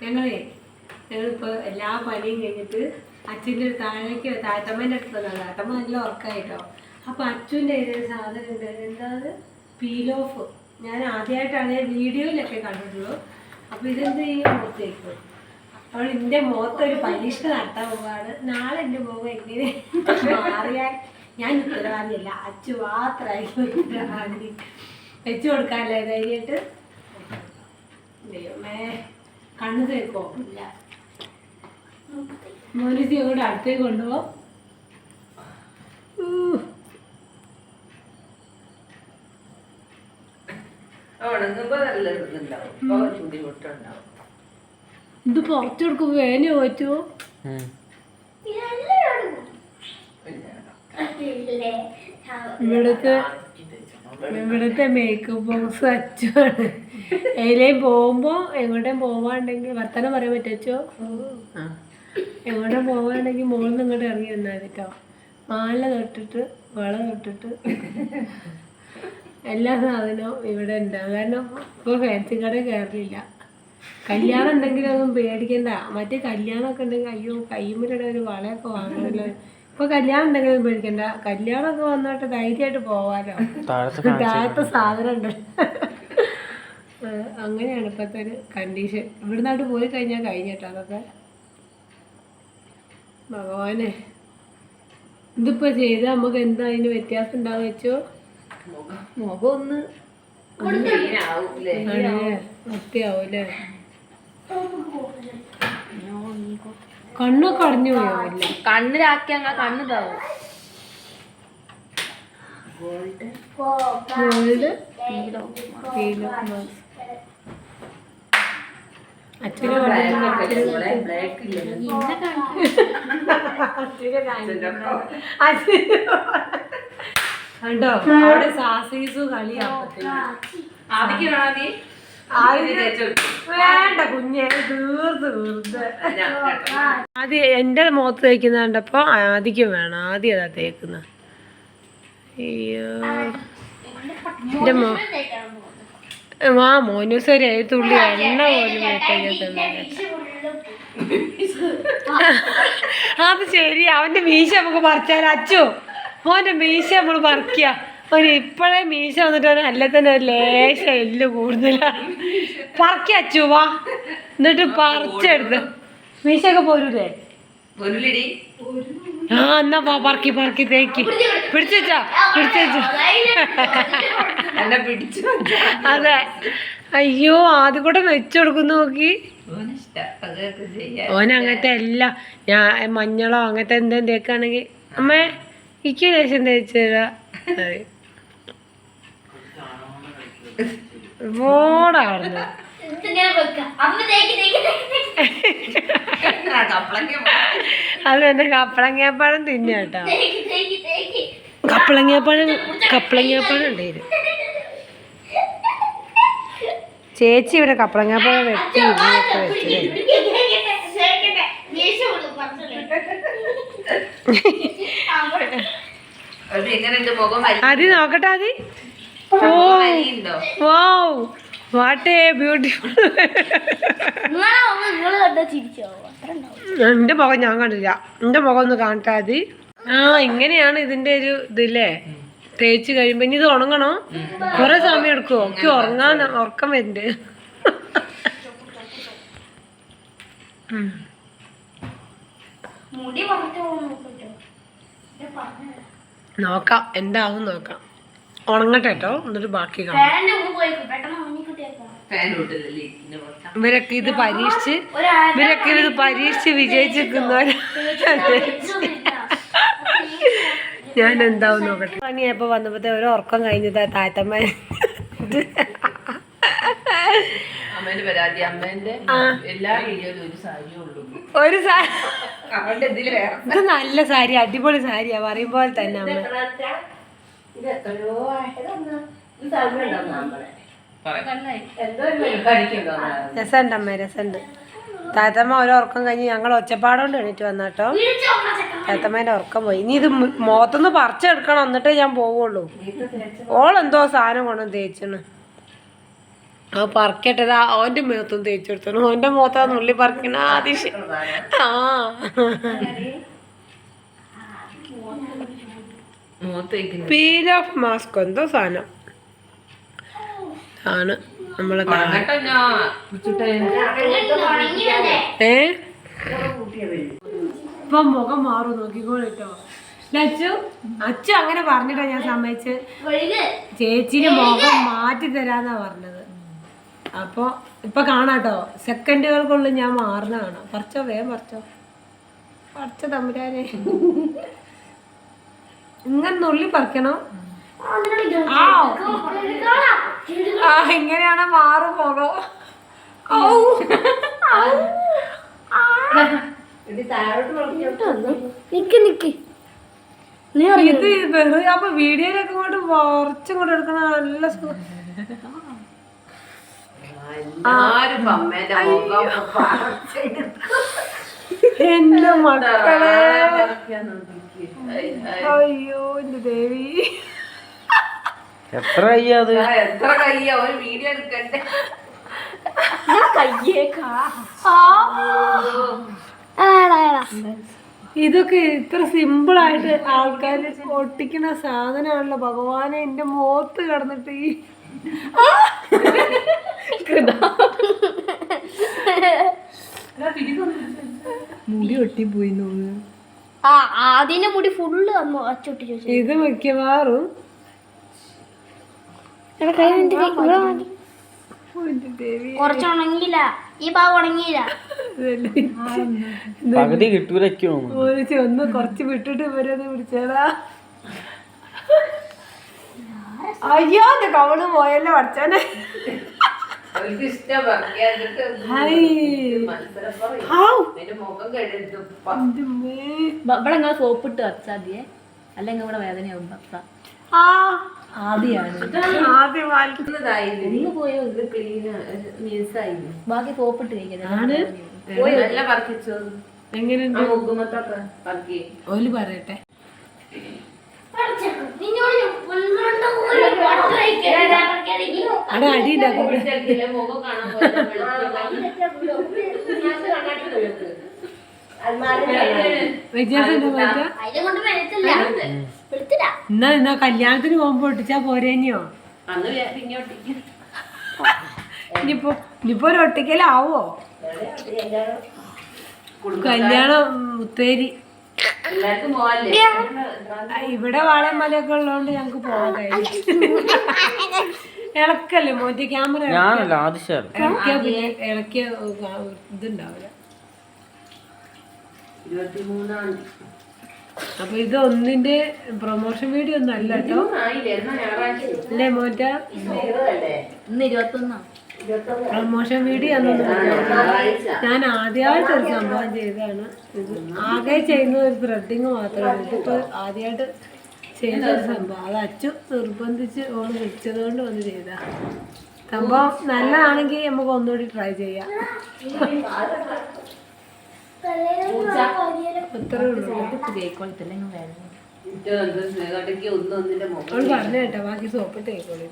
ഞങ്ങളിപ്പോൾ എല്ലാ പണിയും കഴിഞ്ഞിട്ട് അച്ഛൻ്റെ താഴേക്ക് താത്തമ്മേൻ്റെ അടുത്ത് വന്നത്. താത്തമ്മ നല്ല ഉറക്കമായിട്ടോ. അപ്പോൾ അച്ഛൻ്റെ ഒരു സാധനം ഉണ്ട്, എന്താണ് പീൽ ഓഫ്. ഞാൻ ആദ്യമായിട്ടാണ് വീഡിയോയിലൊക്കെ കണ്ടിട്ടുള്ളൂ. അപ്പോൾ ഇതെന്ത് ചെയ്യും, മുഖത്തേക്കും. അപ്പോൾ എൻ്റെ മുഖത്തൊരു പരീക്ഷ നടത്താൻ പോവുകയാണ്. നാളെ എൻ്റെ മുഖം എങ്ങനെ മാറിയാൽ ഞാൻ ഉത്തരവാദിയല്ല, അച്ഛൻ മാത്രമായിരിക്കും ഉത്തരവാദി. വെച്ച് കൊടുക്കാനല്ലേ ധൈര്യമായിട്ട്. ദൈവമേ, കണ്ണു തേക്കോ ഇല്ല. മോനിജി അങ്ങോട്ട് അടുത്തേക്ക് കൊണ്ടുപോ. ഇത് പുറത്തു കൊടുക്കുമ്പോ വേന പറ്റുമോ? ഇവിടുത്തെ മേക്കപ്പ് ബോക്സ് അച്ഛനാണ്. എവിടെയും പോകുമ്പോ എങ്ങോട്ടേം പോവാണ്ടെങ്കിൽ വർത്തമാനം പറയാൻ പറ്റോ? എങ്ങോട്ടും പോവാണ്ടെങ്കിൽ മോളിൽ നിന്ന് ഇങ്ങോട്ട് ഇറങ്ങി വന്നാൽ കേട്ടോ. മാല തൊട്ടിട്ട് വള തൊട്ടിട്ട് എല്ലാ സാധനവും ഇവിടെ ഉണ്ടാവും. കാരണം ഇപ്പോൾ ഫാൻസി കട കയറില്ല. കല്യാണം ഉണ്ടെങ്കിലും ഒന്നും പേടിക്കണ്ട. മറ്റേ കല്യാണമൊക്കെ ഉണ്ടെങ്കിൽ അയ്യോ കയ്യുമ്പിലൂടെ ഒരു വളയൊക്കെ വാങ്ങണല്ലോ. ഇപ്പൊ കല്യാണം ഉണ്ടെങ്കിലും പേടിക്കണ്ട. കല്യാണമൊക്കെ വന്നിട്ട് ധൈര്യമായിട്ട് പോവാലോ. താഴത്തെ സാധനം ഉണ്ട്. അങ്ങനെയാണ് ഇപ്പോഴത്തെ ഒരു കണ്ടീഷൻ. ഇവിടുന്നായിട്ട് പോയി കഴിഞ്ഞാൽ കഴിഞ്ഞിട്ടോ അതൊക്കെ. ഭഗവാനെ, ഇതിപ്പോ ചെയ്താൽ നമുക്ക് എന്താ അതിന് വ്യത്യാസം ഉണ്ടാവും വെച്ചോ? മുഖം ഒന്ന് വൃത്തിയാവൂലേ? കണ്ണൊക്കെ അടഞ്ഞു പോയോ? കണ്ണിലാക്കി അങ്ങനെ കണ്ണിതാവും. ഗോൾഡ് അച്ഛനെ കണ്ടോ അവിടെ സാസീസു വേണ്ട കുഞ്ഞെ തീർത്ത് ആദ്യം എന്റെ മുഖത്ത് തേക്കുന്ന കണ്ടപ്പോ ആദ്യം വേണം. ആദ്യം അതാ തേക്കുന്ന. അയ്യോ എന്റെ മോനൂസ് ഒരു തുള്ളി എണ്ണ പോലും അത് ശരി. അവന്റെ മീശ നമുക്ക് പറിച്ചാൽ അച്ചു മോന്റെ മീശ നമ്മൾ പറിക്കുക. അവന് ഇപ്പോഴേ മീശ വന്നിട്ട് അവന് അല്ല തന്നെ ഒരു ലേശ എല്ല് കൂടുതലാണ്. പറിക്ക അച്ചു വാ, എന്നിട്ട് പറിച്ചെടുത്ത് മീശയൊക്കെ പോരൂലേ? ആ എന്നാ പറക്കി പറക്കി തേക്ക്. പിടിച്ചാ അതെ. അയ്യോ ആദ്യം കൂടെ വെച്ചുകൊടുക്കുന്നു നോക്കി. ഓനങ്ങനത്തെ എല്ലാം ഞാൻ മഞ്ഞളോ അങ്ങനത്തെ എന്തെങ്കിലും തേക്കാണെങ്കിൽ അമ്മേ ഇക്ക് ലേശം തേച്ചു തരാ. ഓടാടുന്നു. അത് തന്നെ കപ്പളങ്ങാപ്പഴം തിന്നാട്ടോ. കപ്പളങ്ങാപ്പഴം ഉണ്ടായിരുന്നു. ചേച്ചി ഇവിടെ കപ്പളങ്ങാപ്പഴം വെട്ടി ഇതിനൊക്കെ വെച്ചത്. അത് നോക്കട്ടെ. അത് ഓ വാട്ട് എ ബ്യൂട്ടിഫുൾ. എന്റെ മുഖം ഞാൻ കണ്ടില്ല. എന്റെ മുഖം ഒന്ന് കാണട്ടെ. അത് ഇങ്ങനെയാണ് ഇതിന്റെ ഒരു ഇതില്ലേ. തേച്ച് കഴിയുമ്പോ ഇനി ഇത് ഉണങ്ങണോ? കുറെ സമയം എടുക്കുമോ? ഒക്കെ ഉറക്കം വരുന്നുണ്ട്. നോക്കാം എന്താവും നോക്കാം. ഉണങ്ങട്ടെ കേട്ടോ, എന്നിട്ട് ബാക്കി കാണാം. ഇവരൊക്കെ ഇത് പരീക്ഷിച്ച് വിജയിച്ചിരിക്കുന്നവരാ. ഞാൻ എന്താവും നോക്കട്ടെ. പണിയപ്പോ വന്നപ്പോഴത്തെ ഒരു ഉറക്കം കഴിഞ്ഞതാ താത്തമ്മ. ഒരു ഇത് നല്ല സാരി, അടിപൊളി സാരിയാ പറയുമ്പോൾ തന്നെ അമ്മ. രസമുണ്ട് അമ്മ, രസമുണ്ട്. താത്തമ്മ ഓരോ ഉറക്കം കഴിഞ്ഞ് ഞങ്ങൾ ഒച്ചപ്പാടോണ്ട് എണീറ്റ് വന്നാട്ടോ. താത്തമ്മേൻ്റെ ഉറക്കം പോയി. ഇനി ഇത് മുഖത്തൊന്ന് പറിച്ചെടുക്കണം, എന്നിട്ടേ ഞാൻ പോവുള്ളൂ. ഓളെന്തോ സാധനം കൊണ്ടു തേച്ചാണ്. ആ പറക്കട്ടതാ ഓൻ്റെ മുഖത്തും തേച്ച് കൊടുത്തു. ഓൻ്റെ മുഖത്താ നുള്ളി പറിക്കണ അതിശയം. ആ പീൽ ഓഫ് മാസ്ക് എന്തോ സാധനം ആണ് നമ്മളെ ഇപ്പൊ മുഖം മാറും നോക്കിക്കോളിട്ടോ. അച്ചു അങ്ങനെ പറഞ്ഞിട്ടാ ഞാൻ സമ്മതിച്ച് ചേച്ചിന്റെ മുഖം മാറ്റി തരാന്നാ പറഞ്ഞത്. അപ്പൊ ഇപ്പൊ കാണാട്ടോ, സെക്കൻഡുകൾക്കുള്ളിൽ ഞാൻ മാറുന്ന കാണാം. പറിച്ചോ, വേഗം പറിച്ചോ തമ്പുരാനെ. ഇങ്ങനെ നുള്ളി പറിക്കണം. ഇങ്ങനെയാണ് മാറും മുഖം. ഇത് വെറുതെ അപ്പൊ വീഡിയോയിലൊക്കെ ഇങ്ങോട്ട് കുറച്ചും കൂടെ എടുക്കണ നല്ല സുഖം. എന്റെ മക്കളെ, അയ്യോ എന്റെ ദേവി, എത്ര കയ്യത് ഒരു വീഡിയോ എടുക്കണ്ടേ? ഇതൊക്കെ ഇത്ര സിമ്പിളായിട്ട് ആൾക്കാർ ഒട്ടിക്കുന്ന സാധനമാണല്ലോ ഭഗവാനെ. എന്റെ മുഖത്ത് കിടന്നിട്ട് ഈ മുടി ഒട്ടിപ്പോയി തോന്നുന്നു. അതിന്റെ മുടി ഫുള്ള് അച്ചൊട്ടി. ഇത് മിക്കവാറും കുറച്ചുണങ്ങിയില്ല, ഈ ഭാഗം ഉണങ്ങിയില്ല. പകുതി കിട്ടൂലോ. ഒന്ന് കുറച്ച് വിട്ടിട്ട് ഇവരൊന്ന് പിടിച്ചേടാ. അയ്യോ എന്റെ കവള് പോയല്ലോ പഠിച്ചാനെ. ഇവിടെ സോപ്പിട്ട് വച്ചാ മതിയേ, അല്ലെങ്കിൽ ഇവിടെ വേദനയാവും. ബാക്കി സോപ്പിട്ട് ഓല് പറയട്ടെ. അവിടെ അടി ഉണ്ടാക്കും. എന്നാ കല്യാണത്തിന് പോകുമ്പോ ഒട്ടിച്ചാ പോരേഞ്ഞോ? ഇനിയിപ്പോ ഒരു ഒട്ടിക്കലാവോ? കല്യാണം മുത്തേരി ഇവിടെ വാളയമ്മലൊക്കെ ഉള്ളതുകൊണ്ട് ഞങ്ങക്ക് പോകാൻ കഴിയും. ഇളക്കല്ലേ മോന്റെ ക്യാമറ ഇളക്കിയ ഇതുണ്ടാവില്ല. അപ്പൊ ഇത് ഒന്നിന്റെ പ്രൊമോഷൻ വീഡിയോ ഒന്നും അല്ല കേട്ടോ അല്ലേ മോറ്റ? പ്രൊമോഷൻ വീഡിയോ ഒന്നും ഞാൻ ആദ്യമായിട്ട് ഒരു സംഭവം ചെയ്തതാണ്. ഇത് ആകെ ചെയ്യുന്ന ഒരു ത്രെഡിങ് മാത്രമേ. ഇതിപ്പോ ആദ്യമായിട്ട് ചെയ്ത ഒരു സംഭവം. അത് അച്ചു നിർബന്ധിച്ച് ഓണ് വിളിച്ചത് കൊണ്ട് വന്ന് ചെയ്ത സംഭവം. നല്ലതാണെങ്കിൽ നമുക്ക് ഒന്നുകൂടി ട്രൈ ചെയ്യാം. പറഞ്ഞ കേട്ടോ, ബാക്കി സോപ്പിട്ട് കേൾക്കോളൂ.